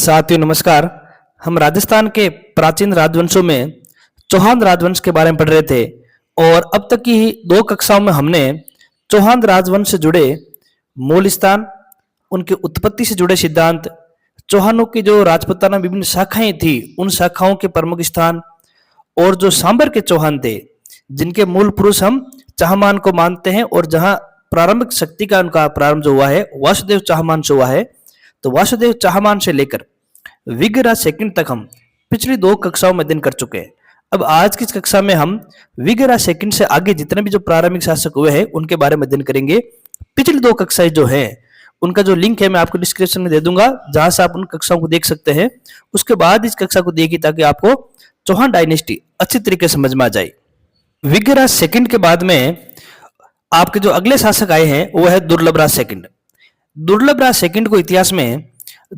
साथियों नमस्कार। हम राजस्थान के प्राचीन राजवंशों में चौहान राजवंश के बारे में पढ़ रहे थे और अब तक की 2 कक्षाओं में हमने चौहान राजवंश से जुड़े मूल स्थान, उनकी उत्पत्ति से जुड़े सिद्धांत, चौहानों की जो राजपूताना विभिन्न शाखाएं थी उन शाखाओं के प्रमुख स्थान और जो सांबर के चौहान थे जिनके मूल पुरुष हम चाहमान को मानते हैं और जहां प्रारंभिक शक्ति का उनका प्रारंभ जो हुआ है वासुदेव चाहमान से हुआ है। तो वासुदेव चाहमान से लेकर विग्रह सेकंड तक हम पिछली 2 कक्षाओं में अध्ययन कर चुके हैं। अब आज की इस कक्षा में हम विग्रह सेकंड से आगे जितने भी जो प्रारंभिक शासक हुए हैं उनके बारे में अध्ययन करेंगे। पिछली 2 कक्षाएं जो है उनका जो लिंक है मैं आपको डिस्क्रिप्शन में दे दूंगा, जहां से आप उन कक्षाओं को देख सकते हैं। उसके बाद इस कक्षा को देखिए ताकि आपको चौहान डायनेस्टी अच्छी तरीके से समझ में आ जाए। विग्रह सेकंड के बाद में आपके जो अगले शासक आए हैं वो है दुर्लभराज सेकंड। दुर्लभराज सेकंड को इतिहास में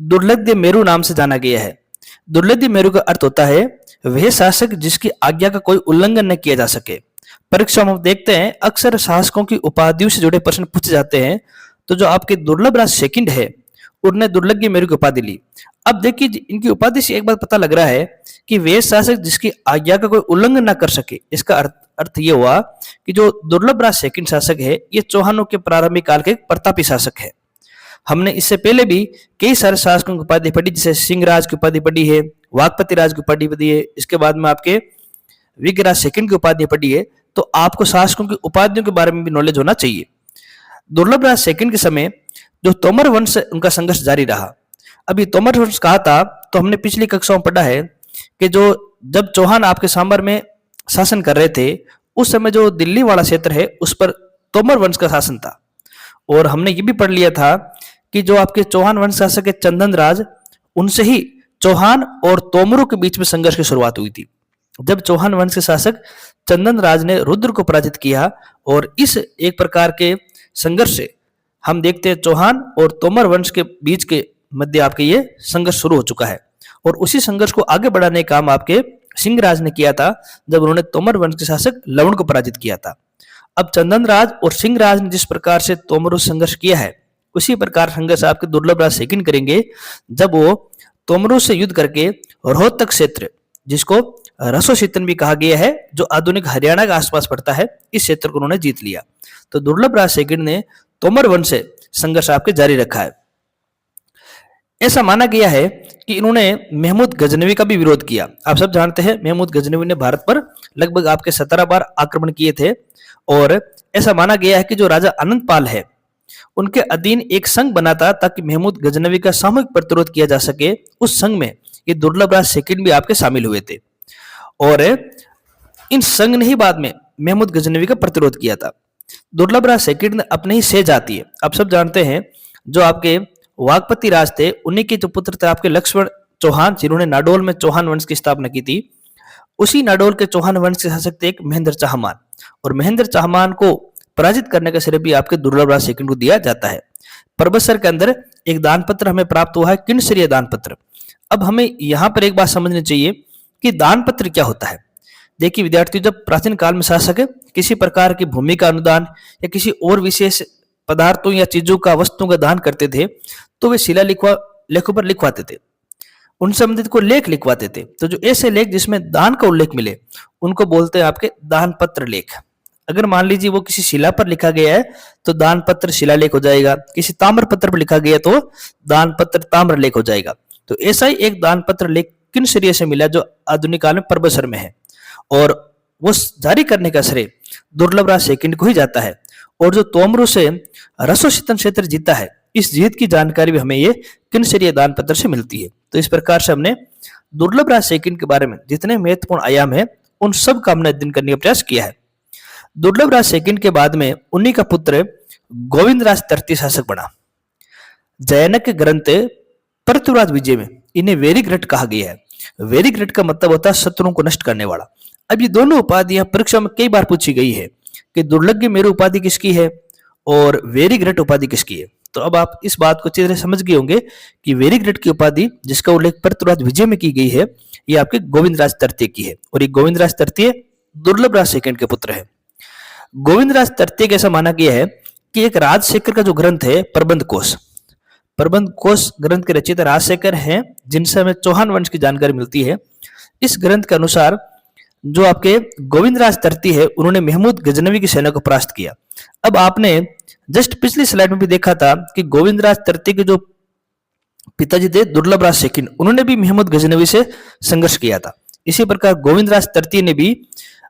दुर्लभ मेरु नाम से जाना गया है। दुर्लभ मेरु का अर्थ होता है वह शासक जिसकी आज्ञा का कोई उल्लंघन न किया जा सके। परीक्षा में हम देखते हैं अक्सर शासकों की उपाधियों से जुड़े प्रश्न पूछे जाते हैं। तो जो आपके दुर्लभराज सेकंड है उन्होंने दुर्लभ मेरु की उपाधि ली। अब देखिए इनकी उपाधि से एक बात पता लग रहा है कि वे शासक जिसकी आज्ञा का कोई उल्लंघन न कर सके। इसका अर्थ ये हुआ कि जो दुर्लभराज सेकंड शासक है ये चौहानों के प्रारंभिक काल के प्रतापी शासक है। हमने इससे पहले भी कई सारे शासकों की उपाधि पढ़ी, जैसे सिंहराज की उपाधि पढ़ी है, वागपति राज की उपाधि पढ़ी है, इसके बाद में आपके विग्रहराज सेकंड की उपाधि पढ़ी है। तो आपको शासकों की उपाधियों के बारे में भी नॉलेज होना चाहिए। दुर्लभराज सेकंड के समय जो तोमर वंश उनका संघर्ष जारी रहा। अभी तोमर वंश कहा था तो हमने पिछली कक्षाओं में पढ़ा है कि जो जब चौहान आपके सांबर में शासन कर रहे थे उस समय जो दिल्ली वाला क्षेत्र है उस पर तोमर वंश का शासन था। और हमने ये भी पढ़ लिया था कि जो आपके चौहान वंश शासक है चंदन राज, उनसे ही चौहान और तोमरों के बीच में संघर्ष की शुरुआत हुई थी। जब चौहान वंश के शासक चंदन राज ने रुद्र को पराजित किया और इस एक प्रकार के संघर्ष से हम देखते हैं चौहान और तोमर वंश के बीच के मध्य आपके ये संघर्ष शुरू हो चुका है। और उसी संघर्ष को आगे बढ़ाने का काम आपके सिंहराज ने किया था जब उन्होंने तोमर वंश के शासक लवण को पराजित किया था। अब चंदन राज और सिंहराज ने जिस प्रकार से तोमरों से संघर्ष किया है उसी प्रकार संघर्ष आपके दुर्लभराज सेकंड करेंगे जब वो तोमरों से युद्ध करके रोहतक क्षेत्र, जिसको रसोशीतन भी कहा गया है, जो आधुनिक हरियाणा के आसपास पड़ता है, इस क्षेत्र को उन्होंने जीत लिया। तो दुर्लभराज सेकंड ने तोमर वंश से संघर्ष आपके जारी रखा है। ऐसा माना गया है कि इन्होंने महमूद गजनवी का भी विरोध किया। आप सब जानते हैं महमूद गजनवी ने भारत पर लगभग आपके 17 बार आक्रमण किए थे। और ऐसा माना गया है कि जो राजा अनंतपाल है उनके अधीन एक संघ बना था ताकि महमूद गजनवी का सामूहिक प्रतिरोध किया जा सके। उस संघ में ये दुर्लभराज सेकंड भी आपके शामिल हुए थे और इन संघ ने ही बाद में महमूद गजनवी का प्रतिरोध किया था। दुर्लभराज सेकंड ने अपने ही से जाती है, आप सब जानते हैं, जो आपके वागपति राज थे उन्हीं के जो पुत्र थे आपके लक्ष्मण चौहान, जिन्होंने नाडोल में चौहान वंश की स्थापना की थी। उसी नाडोल के चौहान वंश के शासक थे एक महेंद्र चाहमान, और महेंद्र चाहमान को पराजित करने का श्रेय भी आपके दुर्लभराज सेकंड को दिया जाता है। परबतसर के अंदर एक दान पत्र हमें प्राप्त हुआ है, किनसरिया दान पत्र। अब हमें यहाँ पर एक बात समझनी चाहिए कि दान पत्र क्या होता है। देखिए विद्यार्थियों, जब प्राचीन काल में शासक किसी प्रकार की भूमि का अनुदान या किसी और विशेष पदार्थों या चीजों का, वस्तुओं का दान करते थे तो वे शिला लेखों पर लिखवाते थे, उन संबंधित को लेख लिखवाते थे। तो जो ऐसे लेख जिसमें दान का उल्लेख मिले उनको बोलते हैं आपके दान पत्र लेख। अगर मान लीजिए वो किसी शिला पर लिखा गया है तो दान पत्र शिलालेख हो जाएगा, किसी ताम्र पत्र पर लिखा गया तो दान पत्र ताम्र लेख हो जाएगा। तो ऐसा ही एक दान पत्र लेख किनसरिया से मिला जो आधुनिक काल में परबतसर में है, और वो जारी करने का श्रेय दुर्लभराज सेकंड को ही जाता है। और जो तोमरों से रसोशीतन क्षेत्र जीता है, इस जीत की जानकारी भी हमें ये किनसरिया दान पत्र से मिलती है। तो इस प्रकार से हमने दुर्लभराज सेकंड के बारे में जितने महत्वपूर्ण आयाम है उन सब का हमने अध्ययन करने का प्रयास किया है। दुर्लभराज सेकंड के बाद में उन्हीं का पुत्र गोविंदराज तृतीय शासक बना। जैनक ग्रंथ पृथ्वीराज विजय में इन्हें वेरिग्रट कहा गया है। वेरिग्रट का मतलब होता है शत्रुओं को नष्ट करने वाला। अब ये दोनों उपाधियां परीक्षा में कई बार पूछी गई है कि दुर्लभ मेरु उपाधि किसकी है और वेरिग्रट उपाधि किसकी है। तो अब आप इस बात को अच्छी तरह समझ गए होंगे कि वेरिग्रट की उपाधि जिसका उल्लेख पृथ्वीराज विजय में की गई है ये आपके गोविंदराज तृतीय की है, और ये गोविंदराज तृतीय दुर्लभराज सेकंड के पुत्र है। गोविंदराज तृतीय ऐसा माना गया है कि एक राजशेखर का जो ग्रंथ है प्रबंध कोश, प्रबंध कोश ग्रंथ के रचयिता राजशेखर हैं, जिनसे हमें चौहान वंश की जानकारी मिलती है। इस ग्रंथ के अनुसार जो आपके गोविंदराज तर्ती है, उन्होंने महमूद गजनवी की सेना को परास्त किया। अब आपने जस्ट पिछली स्लाइड में भी देखा था कि गोविंदराज तर्ती के जो पिताजी थे दुर्लभ राज सेकंड, उन्होंने भी महमूद गजनवी से संघर्ष किया था। इसी प्रकार गोविंदराज तृतीय ने भी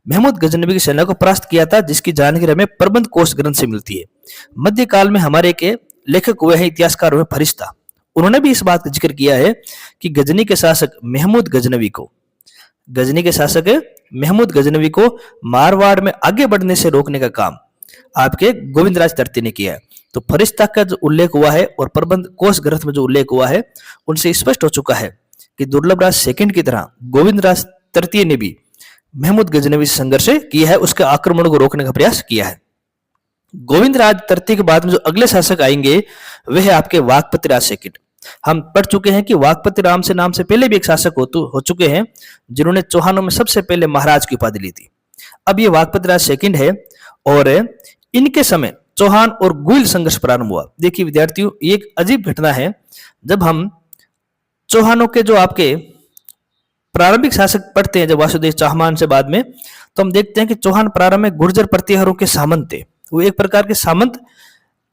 महमूद गजनवी की सेना को परास्त किया था, जिसकी जानकारी हमें प्रबंध कोश ग्रंथ से मिलती है। मध्यकाल में हमारे के लेखक हुए हैं, इतिहासकार हुए फरिश्ता, उन्होंने भी इस बात का जिक्र किया है कि गजनी के शासक महमूद गजनवी को मारवाड़ में आगे बढ़ने से रोकने का काम आपके गोविंदराज तृतीय ने किया है। तो फरिश्ता का जो उल्लेख हुआ है और प्रबंध कोश ग्रंथ में जो उल्लेख हुआ है, उनसे स्पष्ट हो चुका है कि दुर्लभ राज सेकंड की तरह गोविंदराज तृतीय ने भी महमूद गजनवी से संघर्ष किया है, उसके आक्रमण को रोकने का प्रयास किया है। गोविंदराज तृतीय के बाद में जो अगले शासक आएंगे वे है आपके वाकपति राज सेकंड। हम पढ़ चुके हैं कि वाकपति राम से नाम से पहले भी एक शासक हो चुके हैं, जिन्होंने चौहानों में सबसे पहले महाराज की उपाधि ली थी। अब ये वाकपति राज सेकंड है और इनके समय चौहान और गुइल संघर्ष प्रारंभ हुआ। देखिए विद्यार्थियों, ये एक अजीब घटना है। जब हम चौहानों के जो आपके प्रारंभिक शासक पढ़ते हैं, जब वासुदेव चाहमान से बाद में, तो हम देखते हैं कि चौहान प्रारंभ में गुर्जर प्रतिहारों के सामंत थे। वो एक प्रकार के सामंत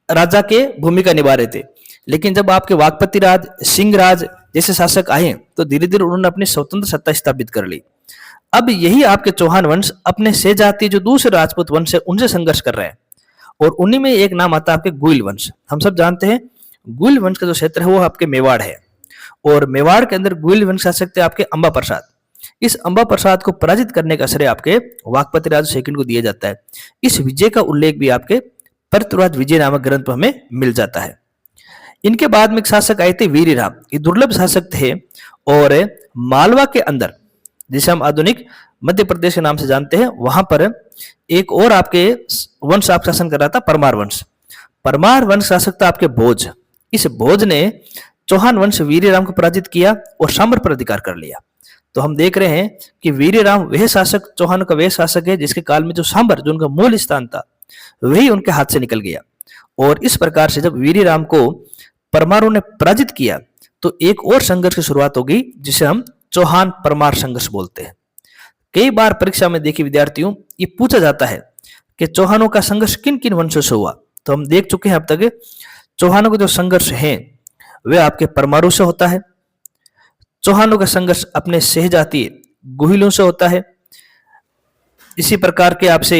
राजा के भूमिका निभा रहे थे। लेकिन जब आपके वाकपति राज, सिंह राज जैसे शासक आए तो धीरे धीरे उन्होंने अपनी स्वतंत्र सत्ता स्थापित कर ली। अब यही आपके चौहान वंश अपने सहजाति जो दूसरे राजपूत वंश है उनसे संघर्ष कर रहे हैं, और उन्हीं में एक नाम आता है आपके गुइल वंश। हम सब जानते हैं गुइल वंश का जो क्षेत्र है वो आपके मेवाड़ है, और मेवाड़ के अंदर गुइल वंश शासक थे आपके अंबा प्रसाद। इस अंबा प्रसाद को पराजित करने का श्रेय आपके वाकपति राज सेकंड को दिया जाता है। इस विजय का उल्लेख भी आपके परतुराज विजय नामक ग्रंथ में हमें मिल जाता है। इनके बाद में एक शासक आए थे वीरराम। ये दुर्लभ शासक थे और मालवा के अंदर, जिसे हम आधुनिक मध्य प्रदेश के नाम से जानते हैं, वहां पर एक और आपके वंश आप शासन कर रहा था, परमार वंश। परमार वंश शासक था आपके भोज। इस भोज ने चौहान वंश वीरराम को पराजित किया और सांबर पर अधिकार कर लिया। तो हम देख रहे हैं कि वीरराम वह शासक, चौहान का वह शासक है जिसके काल में जो सांबर, जो उनका मूल स्थान था, वही उनके हाथ से निकल गया। और इस प्रकार से जब वीरराम को परमारों ने पराजित किया तो एक और संघर्ष की शुरुआत होगी, जिसे हम चौहान परमार संघर्ष बोलते हैं। कई बार परीक्षा में देखिए विद्यार्थियों, ये पूछा जाता है कि चौहानों का संघर्ष किन किन वंशों से हुआ। तो हम देख चुके हैं अब तक चौहानों के जो संघर्ष हैं वे आपके परमारों से होता है। चौहानों का संघर्ष अपने सहजातीय गुहिलों से होता है। इसी प्रकार के आपसे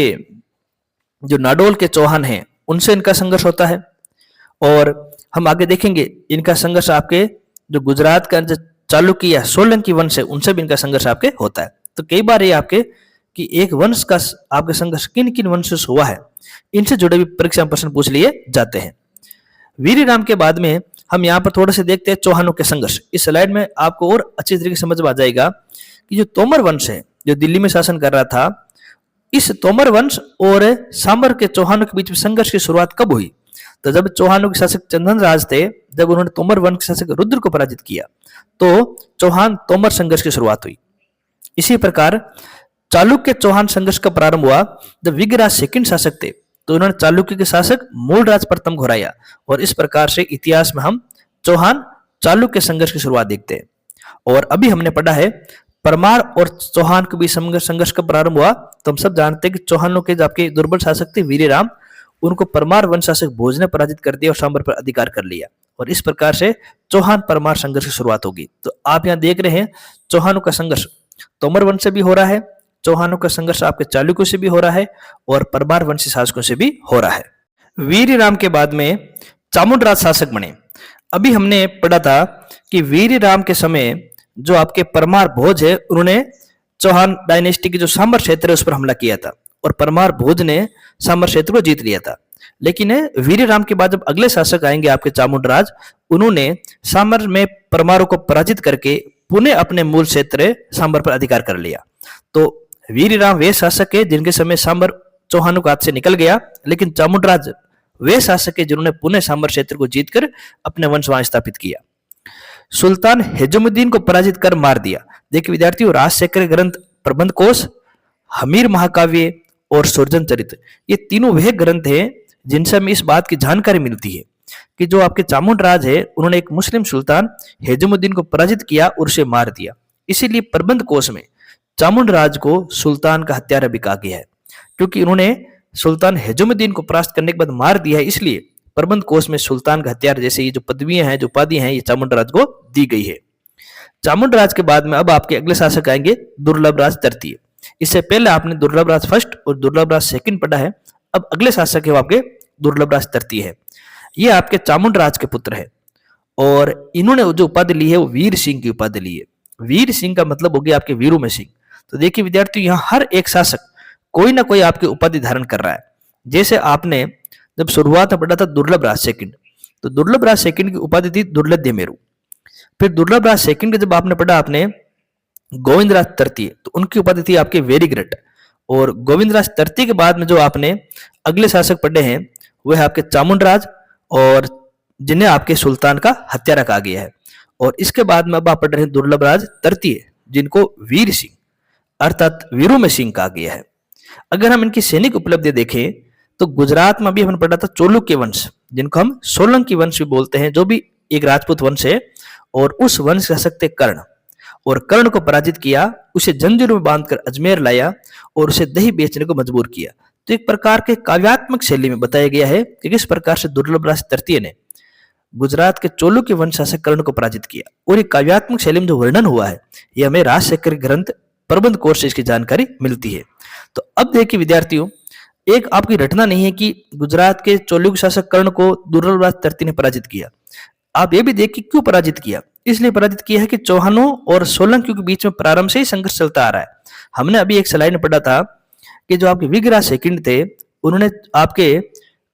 जो नाडोल के चौहान हैं उनसे इनका संघर्ष होता है। और हम आगे देखेंगे इनका संघर्ष आपके जो गुजरात का जो चालुक्य या सोलंकी वंश है उनसे भी इनका संघर्ष आपके होता है। तो कई बार ये आपके कि एक वंश का आपके संघर्ष किन किन वंशों से हुआ है, इनसे जुड़े भी परीक्षा में प्रश्न पूछ लिए जाते हैं। वीरराम के बाद में हम यहाँ पर थोड़े से देखते हैं चौहानों के संघर्ष। इस स्लाइड में आपको और अच्छी तरीके से समझ में आ जाएगा कि जो तोमर वंश है जो दिल्ली में शासन कर रहा था, इस तोमर वंश और सांबर के चौहानों के बीच में संघर्ष की शुरुआत कब हुई? तो जब चौहानों के शासक चंदन राज थे, जब उन्होंने तोमर वंश के शासक रुद्र को पराजित किया तो चौहान तोमर संघर्ष की शुरुआत हुई। इसी प्रकार चालुक्य चौहान संघर्ष का प्रारंभ हुआ जब विग्रराज सेकंड शासक थे, तो उन्होंने चालुक्य के शासक मूलराज प्रथम को हराया। और इस प्रकार से इतिहास में हम चौहान चालुक्य संघर्ष की शुरुआत देखते हैं। और अभी हमने पढ़ा है परमार और चौहान के बीच संघर्ष का प्रारंभ हुआ। तो हम सब जानते हैं कि चौहानों के जो आपके दुर्बल शासक थे वीरराम, उनको परमार वंश शासक भोज ने पराजित कर दिया और सांबर पर अधिकार कर लिया। और इस प्रकार से चौहान परमार संघर्ष की शुरुआत होगी। तो आप यहाँ देख रहे हैं चौहानों का संघर्ष तोमर वंश से भी हो रहा है, चौहानों का संघर्ष आपके चालुक्यों से भी हो रहा है और परमार वंशी शासकों से भी हो रहा है। वीरराम के बाद में चामुंडराज शासक बने। अभी हमने पढ़ा था कि वीरराम के समय जो आपके परमार भोज है उन्होंने चौहान डायनेस्टी की जो सांबर क्षेत्र है उस पर हमला किया था और परमार भोज ने सांबर क्षेत्र को जीत लिया था। लेकिन वीरराम के बाद जब अगले शासक आएंगे आपके चामुंडराज, उन्होंने सांबर में परमारों को पराजित करके पुनः अपने मूल क्षेत्र सांबर पर अधिकार कर लिया। तो वीरराम वे शासक है जिनके समय सांबर चौहानों के हाथ से निकल गया, लेकिन चामुंडराज वे शासक है जिन्होंने पुनः सांबर क्षेत्र को जीतकर अपने वंश वहां स्थापित किया। सुल्तान हेजुमुद्दीन को पराजित कर मार दिया। देखिए विद्यार्थियों, राजशेखर ग्रंथ प्रबंध कोश, हमीर महाकाव्य और सुरजन चरित्र, ये तीनों वह ग्रंथ हैं जिनसे हमें इस बात की जानकारी मिलती है कि जो आपके चामुंड राज है उन्होंने एक मुस्लिम सुल्तान हेजमुद्दीन को पराजित किया और उसे मार दिया। इसीलिए प्रबंध कोश में चामुंड राज को सुल्तान का हत्यारा भी कहा गया है, क्योंकि उन्होंने सुल्तान हेजमुद्दीन को परास्त करने के बाद मार दिया है, इसलिए प्रबंध कोश में सुल्तान का हत्यारा जैसे ये जो पदवियां हैं, जो उपाधियां हैं, ये चामुंड राज को दी गई है। चामुंड राज के बाद में अब आपके अगले शासक आएंगे दुर्लभ राज तृतीय। इससे पहले आपने दुर्लभ राज फर्स्ट और दुर्लभ राज सेकंड पढ़ा है। अब अगले शासक है वो आपके दुर्लभ राज तृतीय है। ये आपके चामुंड राज के पुत्र है और इन्होंने जो उपाधि ली है वो वीर सिंह की उपाधि ली है। वीर सिंह का मतलब हो गया आपके वीरों में सिंह। तो देखिए विद्यार्थियों, यहाँ हर एक शासक कोई ना कोई आपकी उपाधि धारण कर रहा है। जैसे आपने जब शुरुआत में पढ़ा था दुर्लभ राज सेकंड, तो दुर्लभ राज सेकंड की उपाधि थी दुर्लभ मेरू। फिर दुर्लभ राज सेकंड के जब आपने पढ़ा आपने गोविंद राज तृतीय, तो उनकी उपाधि थी आपके वेरीग्रेट। और गोविंद राज तृतीय के बाद में जो आपने अगले शासक पढ़े हैं वह है आपके चामुंड राज, और जिन्हें आपके सुल्तान का हत्यारा कहा गया है। और इसके बाद में अब आप पढ़ रहे हैं दुर्लभ राज तृतीय, जिनको वीर सिंह अर्थात वीरों में सिंह कहा गया है। अगर हम इनकी सैनिक उपलब्धि देखें तो गुजरात में भी हमने पढ़ा था चालुक्य वंश, जिनको हम सोलंकी वंश भी बोलते हैं, जो भी एक राजपूत वंश है, और उस वंश के शासक थे कर्ण। और कर्ण को पराजित किया, उसे जंजीरों में बांधकर अजमेर लाया और उसे दही बेचने को मजबूर किया। तो एक प्रकार के काव्यात्मक शैली में बताया गया है कि किस प्रकार से दुर्लभ राज तृतीय ने गुजरात के चालुक्य वंश शासक कर्ण को पराजित किया। और ये काव्यात्मक शैली में जो वर्णन हुआ है ये हमें राजशेखर ग्रंथ प्रबंध कोश से इसकी जानकारी मिलती है। तो अब देखिए विद्यार्थियों, एक आपकी रटना नहीं है कि गुजरात के चालुक्य शासक कर्ण को दुर्लभ राज तृतीय ने पराजित किया। आप ये भी देखिए क्यों पराजित किया। इसलिए पराजित किया है कि चौहानों और सोलंकियों के बीच में प्रारंभ से ही संघर्ष चलता आ रहा है। हमने अभी एक स्लाइड में पढ़ा था कि जो आपके विग्रह सेकंड थे उन्होंने आपके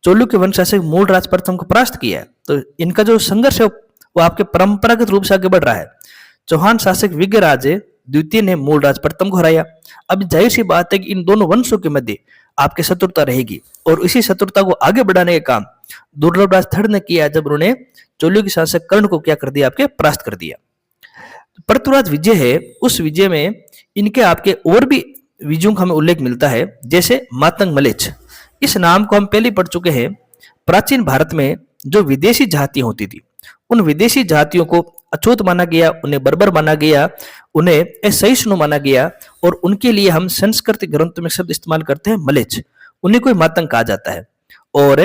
चालुक्य वंश शासक मूल राज प्रथम को परास्त किया है। तो इनका जो संघर्ष है वो आपके परंपरागत रूप से आगे बढ़ रहा है। चौहान शासक विग्रहराज द्वितीय ने मूल राज प्रथम को हराया। अब जाहिर सी बात है कि इन दोनों वंशों के मध्य आपके शत्रुता रहेगी, और इसी शत्रुता को आगे बढ़ाने का काम दुर्लभ राज थर्ड ने किया, जब उन्होंने चालुक्य शासक कर्ण को क्या कर दिया, आपके परास्त कर दिया। पृथ्वीराज विजय है, उस विजय में इनके आपके और भी विजयों का हमें उल्लेख मिलता है, जैसे मातंग मलेच्छ। इस नाम को हम पहले पढ़ चुके हैं। प्राचीन भारत में जो विदेशी जातियां होती थी उन विदेशी जातियों को अछूत माना गया, उन्हें बर्बर माना गया, उन्हें असहिष्णु माना गया, और उनके लिए हम संस्कृत ग्रंथों में शब्द इस्तेमाल करते हैं मलेच्छ। उन्हें कोई मातंग कहा जाता है। और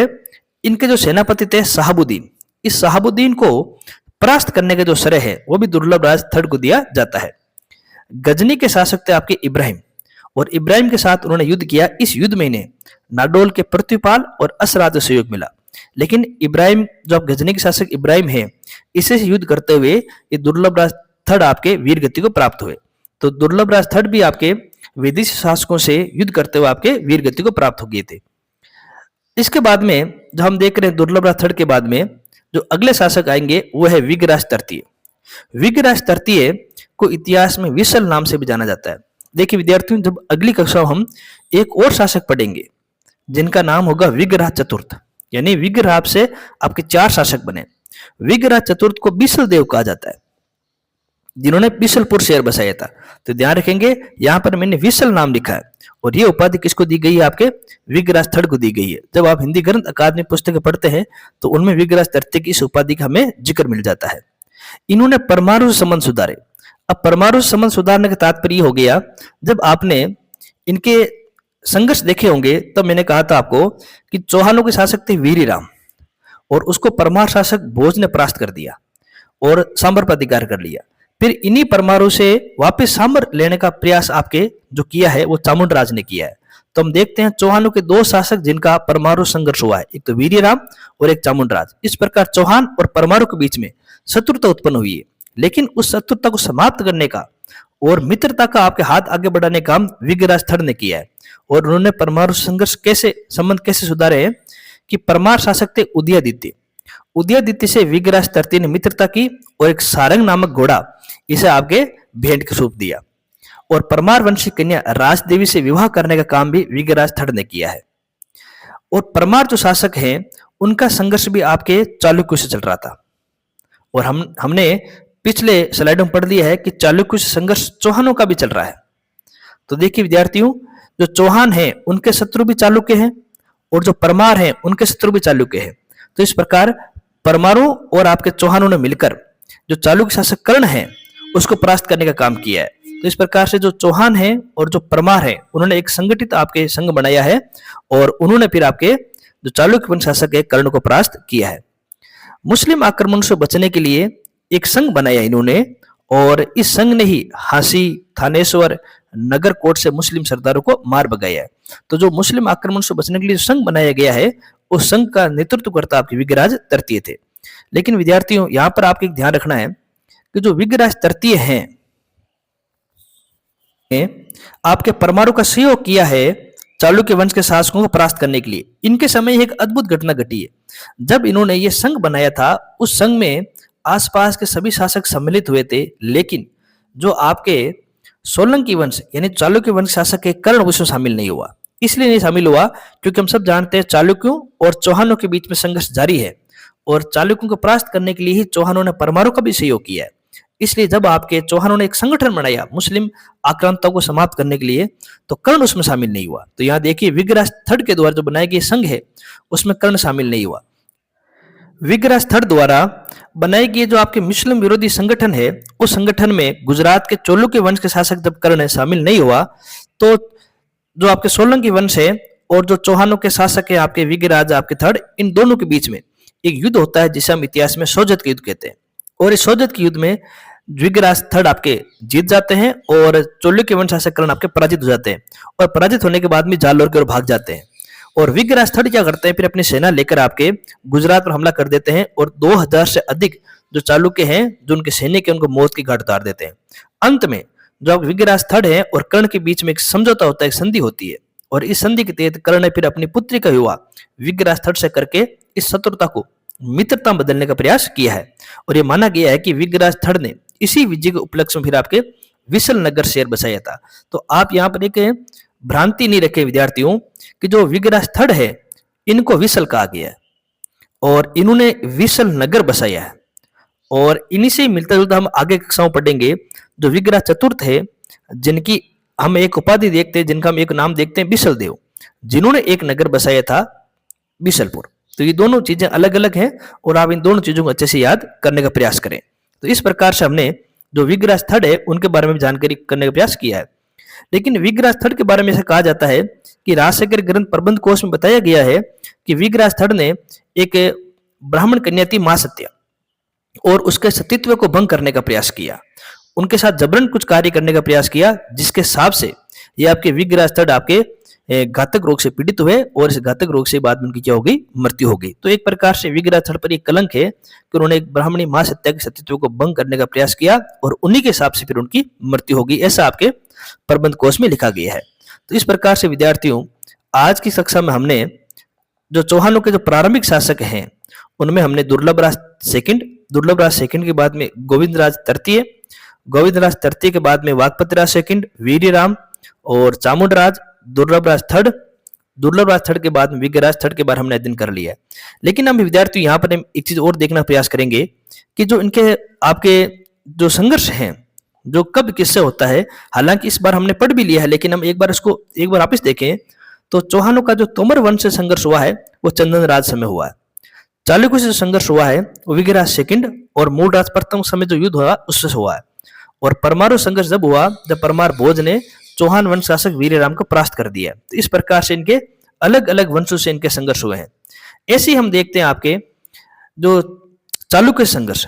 इनके जो सेनापति थे शहाबुद्दीन, इस शहाबुद्दीन को परास्त करने का जो श्रेय है वो भी दुर्लभ राज थर्ड को दिया जाता है। गजनी के शासक थे आपके इब्राहिम, और इब्राहिम के साथ उन्होंने युद्ध किया। इस युद्ध में इन्हें नाडोल के पृथ्वीपाल और असराज सहयोग मिला। लेकिन इब्राहिम, जो आप गजनी के शासक इब्राहिम है, इसे से युद्ध करते हुए ये दुर्लभ राज थर्ड आपके वीर गति को प्राप्त हुए। तो दुर्लभ राज थर्ड भी आपके विदेशी शासकों से युद्ध करते हुए आपके वीर गति को प्राप्त हो गए थे। इसके बाद में जो हम देख रहे हैं दुर्लभ राज थर्ड के बाद में जो अगले शासक आएंगे वो है विग्रहराज तृतीय। विग्रहराज तृतीय को इतिहास में विसल नाम से भी जाना जाता है। देखिए विद्यार्थियों, जब अगली कक्षा में हम एक और शासक पढ़ेंगे जिनका नाम होगा विग्रह चतुर्थ, यानी विग्रह से आपके 4 शासक बने। विग्रह चतुर्थ को बिसल देव कहा जाता है, जिन्होंने बिसलपुर शहर बसाया था। तो ध्यान रखेंगे, यहां पर मैंने विसल नाम लिखा है, और ये उपाधि किसको दी गई है, आपके विग्रहराज थर्ड को दी गई है। जब आप हिंदी ग्रंथ अकादमी पुस्तकें पढ़ते हैं तो उनमें विग्रहराज तृतीय की इस उपाधि का हमें जिक्र मिल जाता है। इन्होंने परमाणु संबंध सुधारे। अब परमाणु संबंध सुधारने का तात्पर्य हो गया, जब आपने इनके संघर्ष देखे होंगे तब मैंने कहा था आपको कि चौहानों के शासक थे वीरीराम, और उसको परमार शासक भोज ने परास्त कर दिया और सांबर पर अधिकार कर लिया। फिर इन्हीं परमाणु से वापस सांबर लेने का प्रयास आपके जो किया है वो चामुंड राज ने किया है। तो हम देखते हैं चौहानों के 2 शासक जिनका परमाणु संघर्ष हुआ है, एक तो वीरीराम और एक चामुंड राज। इस प्रकार चौहान और परमाणु के बीच में शत्रुता उत्पन्न हुई है, लेकिन उस शत्रुता को समाप्त करने का और मित्रता का आपके हाथ आगे बढ़ाने का काम विग्रहराज थर्ड ने किया है। और उन्होंने परमाणु संघर्ष संबंध कैसे सुधारे हैं कि परमार शासक थे उदयादित्य। उदयादित्य से विग्रहराज तृतीय ने मित्रता की और एक सारंग नामक घोड़ा इसे आपके भेंट के रूप दिया, और परमार वंशी कन्या राजदेवी से विवाह करने का काम भी विग्रहराज थर्ड ने किया है। और परमार जो शासक हैं उनका संघर्ष भी आपके चालुक्यों से चल रहा था, और हमने पिछले स्लाइडों में पढ़ लिया है कि चालुक्यों से संघर्ष चौहानों का भी चल रहा है। तो देखिए विद्यार्थियों, जो चौहान हैं उनके शत्रु भी चालुक्य हैं, और जो परमार हैं उनके शत्रु भी चालुक्य हैं। तो इस प्रकार परमाणु और आपके चौहानों ने मिलकर जो चालुक्य शासक कर्ण है उसको परास्त करने का काम किया है। तो इस प्रकार से जो चौहान है और जो परमार है उन्होंने एक संगठित आपके संघ बनाया है और उन्होंने फिर आपके जो चालुक्य वंश शासक है कर्ण को परास्त किया है। मुस्लिम आक्रमण से बचने के लिए एक संघ बनाया इन्होंने और इस संघ ने ही हांसी, थानेश्वर, नगरकोट से मुस्लिम सरदारों को मार भगाया है। तो जो मुस्लिम आक्रमण से बचने के लिए संघ बनाया गया है उस संघ का नेतृत्व करता आपके विग्रहराज तृतीय थे। लेकिन विद्यार्थियों यहाँ पर आपको एक ध्यान रखना है कि जो विग्रहराज तृतीय हैं आपके परमाणु का सहयोग किया है चालुक्य वंश के शासकों को परास्त करने के लिए। इनके समय एक अद्भुत घटना घटी है। जब इन्होंने ये संघ बनाया था उस संघ में आसपास के सभी शासक सम्मिलित हुए थे, लेकिन जो आपके सोलंकी वंश यानी चालुक्य वंश शासक के कर्ण उसमें शामिल नहीं हुआ। इसलिए नहीं शामिल हुआ क्योंकि हम सब जानते हैं चालुक्यों और चौहानों के बीच में संघर्ष जारी है और चालुक्यों को परास्त करने के लिए ही चौहानों ने परमाणु का भी सहयोग किया है। इसलिए जब आपके चौहानों ने एक संगठन बनाया मुस्लिम आक्रांताओं को समाप्त करने के लिए तो कर्ण उसमें शामिल नहीं हुआ। तो यहाँ देखिए विग्रहराज थर्ड के द्वारा जो बनाया गया संघ है उसमें कर्ण शामिल नहीं हुआ। विग्रहराज थर्ड द्वारा बनाई गई जो आपके मुस्लिम विरोधी संगठन है उस संगठन में गुजरात के चालुक्य वंश के शासक जब कर्ण शामिल नहीं हुआ तो जो आपके सोलंकी वंश है और जो चौहानों के शासक है आपके विग्रहराज आपके थर्ड, इन दोनों के बीच में एक युद्ध होता है जिसे हम इतिहास में सोजत के युद्ध कहते हैं। और इस सोजत के युद्ध में विग्रहराज थर्ड आपके जीत जाते हैं और चालुक्य वंश शासक कर्ण आपके पराजित हो जाते हैं और पराजित होने के बाद में जालोर की ओर भाग जाते हैं। और विग्रहराज थर्ड क्या करते हैं, फिर अपनी सेना लेकर आपके गुजरात पर हमला कर देते हैं और 2000 से अधिक जो चालुक्य हैं जो उनके सैनिक है उनको मौत की घाट उतार देते हैं। अंत में जो विग्रहराज थर्ड है और कर्ण के बीच में एक समझौता होता है, एक संधि होती है और इस संधि के तहत कर्ण ने फिर अपनी पुत्री का विवाह विग्रहराज थर्ड से करके इस शत्रुता को मित्रता बदलने का प्रयास किया है। और यह माना गया है कि विग्रहराज थर्ड ने इसी विजय के उपलक्ष्य में फिर आपके विसल नगर शहर बसाया था। तो आप यहाँ पर एक भ्रांति नहीं रखे विद्यार्थियों कि जो विग्रहराज थर्ड है इनको विसल कहा गया है और इन्होंने विसल नगर बसाया है। और इन्हीं से मिलता जुलता हम आगे कक्षाओं पढ़ेंगे जो विग्रहराज चतुर्थ है जिनकी हम एक उपाधि देखते हैं, जिनका हम एक नाम देखते हैं बिसल देव, जिन्होंने एक नगर बसाया था बिसलपुर। तो ये दोनों चीजें अलग अलग हैं और आप इन दोनों चीजों को अच्छे से याद करने का प्रयास करें। तो इस प्रकार से हमने जो विग्रहराज थर्ड है उनके बारे में जानकारी करने का प्रयास किया है। लेकिन विग्रहराज थर्ड के बारे में ऐसा कहा जाता है कि राजशेखर ग्रंथ प्रबंध कोश में बताया गया है कि विग्रहराज थर्ड ने एक ब्राह्मण कन्या थी मां सत्या और उसके सतीत्व को भंग करने का प्रयास किया, उनके साथ जबरन कुछ कार्य करने का प्रयास किया, जिसके हिसाब से ये आपके विग्रहराज थर्ड आपके घातक रोग से पीड़ित हुए और इस घातक रोग से बाद में उनकी क्या हो गई, मृत्यु हो गई। तो एक प्रकार से विग्रहराज थर्ड पर एक कलंक है कि उन्होंने एक ब्राह्मणी मां सत्या के सतीत्व को भंग करने का प्रयास किया और उन्हीं के हिसाब से फिर उनकी मृत्यु हो गई, ऐसा आपके प्रबंध कोश में लिखा गया है। तो इस प्रकार से विद्यार्थियों आज की कक्षा में हमने जो चौहानों के जो प्रारंभिक शासक हैं उनमें हमने दुर्लभराज सेकंड के बाद में गोविंदराज तृतीय के बाद में वागपतिराज सेकंड, वीरराम और चामुंडराज, दुर्लभराज थर्ड के बाद में विग्रहराज थर्ड के बारे हमने अध्ययन कर लिया है। लेकिन हम विद्यार्थी यहाँ पर एक चीज और देखना प्रयास करेंगे कि जो इनके आपके जो संघर्ष हैं जो कब किससे होता है। हालांकि इस बार हमने पढ़ भी लिया है लेकिन हम एक बार वापस देखें तो चौहानों का जो तोमर वंश से संघर्ष हुआ है वो चंदन राज समय हुआ है। चालुक्य से जो संघर्ष हुआ है वो विग्रहराज सेकंड और मूलराज प्रथम समय जो युद्ध हुआ उससे हुआ है। और परमाणु संघर्ष जब हुआ जब परमार भोज ने चौहान वंश शासक वीरराम को परास्त कर दिया। तो इस प्रकार से इनके अलग अलग वंशों से इनके संघर्ष हुए हैं। ऐसे ही हम देखते हैं आपके जो चालुक्य संघर्ष,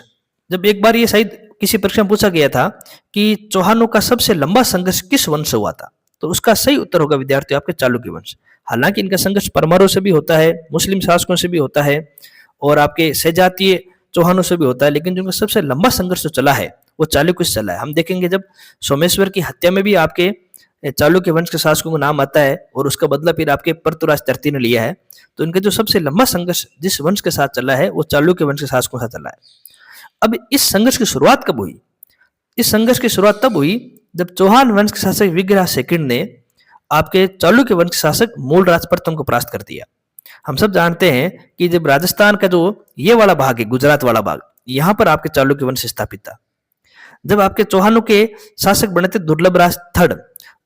जब एक बार ये शायद किसी परीक्षा में पूछा गया था कि चौहानों का सबसे लंबा संघर्ष किस वंश से हुआ था, तो उसका सही उत्तर होगा विद्यार्थियों आपके चालुक्य वंश। हालांकि इनका संघर्ष परमारों से भी होता है, मुस्लिम शासकों से भी होता है और आपके सजातीय चौहानों से भी होता है, लेकिन जो सबसे लंबा संघर्ष जो चला है वो चालुक्य से चला है। हम देखेंगे जब सोमेश्वर की हत्या में भी आपके चालुक्य वंश के शासकों का नाम आता है और उसका बदला फिर आपके पृथ्वीराज तृतीय ने लिया है। तो इनका जो सबसे लंबा संघर्ष जिस वंश के साथ चला है वो चालुक्य वंश के शासकों के साथ चला है। अब इस संघर्ष की शुरुआत कब हुई? इस संघर्ष की शुरुआत तब हुई जब चौहान वंश के शासक विग्रहराज सेकंड ने आपके चालुक्य वंश के शासक मूलराज प्रथम को परास्त कर दिया। हम सब जानते हैं कि जब राजस्थान का जो ये वाला भाग है, गुजरात वाला भाग, यहाँ पर आपके चालुक्य वंश स्थापित था। जब आपके चौहानों के शासक बने थे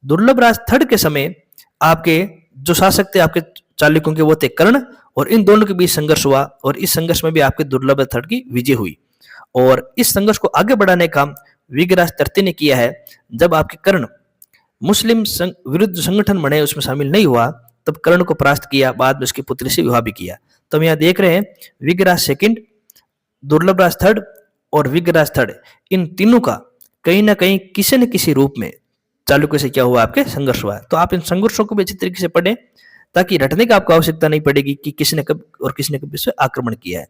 दुर्लभराज थर्ड के समय आपके जो शासक थे आपके चालुक्यों के वो थे कर्ण, और इन दोनों के बीच संघर्ष हुआ और इस संघर्ष में भी आपके दुर्लभ थड़ की विजय हुई। और इस संघर्ष को आगे बढ़ाने का विग्रास तृतीय ने किया है। जब आपके कर्ण मुस्लिम विरुद्ध संगठन बने उसमें शामिल नहीं हुआ, तब कर्ण को परास्त किया, बाद में उसकी पुत्री से विवाह भी किया। तो हम यहाँ देख रहे हैं विग्रास सेकंड, दुर्लभराज थर्ड और विग्रास थर्ड, इन तीनों का कहीं ना कहीं किसी न किसी रूप में चालुक्य से क्या हुआ, आपके संघर्ष हुआ। तो आप इन संघर्षों को भी अच्छी तरीके से पढ़ें, ताकि रटने की आपको आवश्यकता नहीं पड़ेगी कि किसने कब और किसने कब इस पर आक्रमण किया है।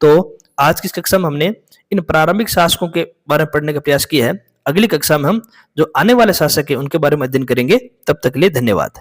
तो आज की इस कक्षा में हमने इन प्रारंभिक शासकों के बारे में पढ़ने का प्रयास किया है। अगली कक्षा में हम जो आने वाले शासक है उनके बारे में अध्ययन करेंगे। तब तक के लिए धन्यवाद।